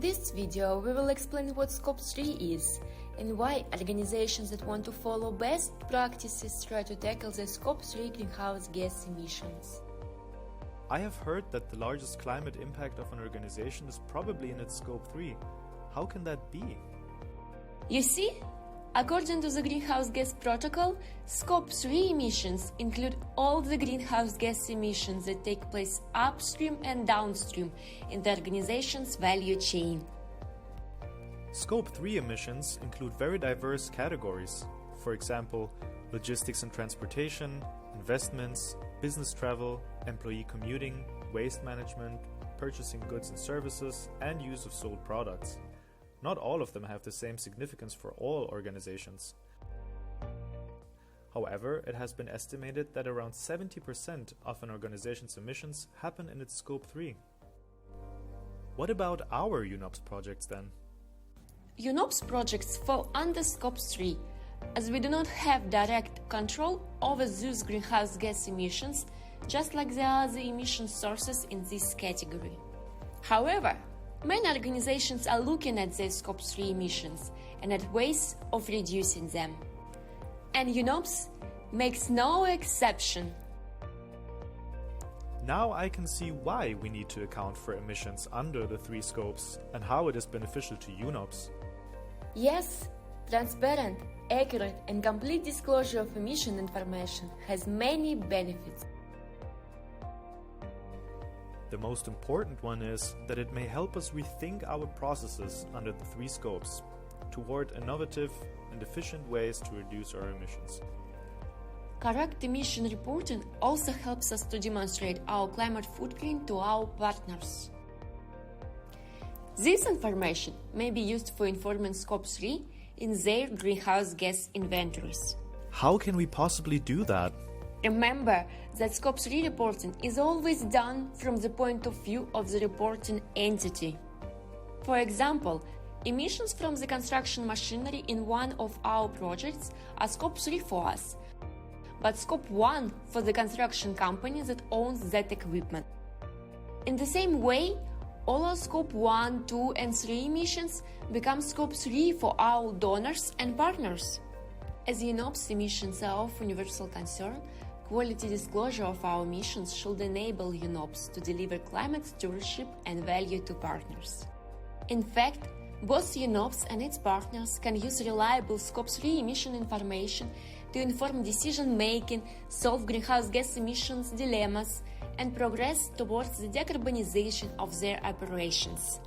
this video, we will explain what Scope 3 is and why organizations that want to follow best practices try to tackle the Scope 3 greenhouse gas emissions. I have heard that the largest climate impact of an organization is probably in its Scope 3. How can that be? You see, according to the Greenhouse Gas Protocol, Scope 3 emissions include all the greenhouse gas emissions that take place upstream and downstream in the organization's value chain. Scope 3 emissions include very diverse categories. For example, logistics and transportation, investments, business travel, employee commuting, waste management, purchasing goods and services, and use of sold products. Not all of them have the same significance for all organizations. However, it has been estimated that around 70% of an organization's emissions happen in its Scope 3. What about our UNOPS projects then? UNOPS projects fall under Scope 3, as we do not have direct control over those greenhouse gas emissions, just like the other emission sources in this category. However, many organizations are looking at their Scope 3 emissions and at ways of reducing them. And UNOPS makes no exception. Now I can see why we need to account for emissions under the 3 scopes and how it is beneficial to UNOPS. Yes, transparent, accurate and complete disclosure of emission information has many benefits. The most important one is that it may help us rethink our processes under the 3 scopes toward innovative and efficient ways to reduce our emissions. Correct emission reporting also helps us to demonstrate our climate footprint to our partners. This information may be used for informing Scope 3 in their greenhouse gas inventories. How can we possibly do that? Remember that Scope 3 reporting is always done from the point of view of the reporting entity. For example, emissions from the construction machinery in one of our projects are Scope 3 for us, but Scope 1 for the construction company that owns that equipment. In the same way, all our Scope 1, 2 and 3 emissions become Scope 3 for our donors and partners. As UNOPS emissions are of universal concern, quality disclosure of our emissions should enable UNOPS to deliver climate stewardship and value to partners. In fact, both UNOPS and its partners can use reliable Scope 3 emission information to inform decision-making, solve greenhouse gas emissions dilemmas, and progress towards the decarbonization of their operations.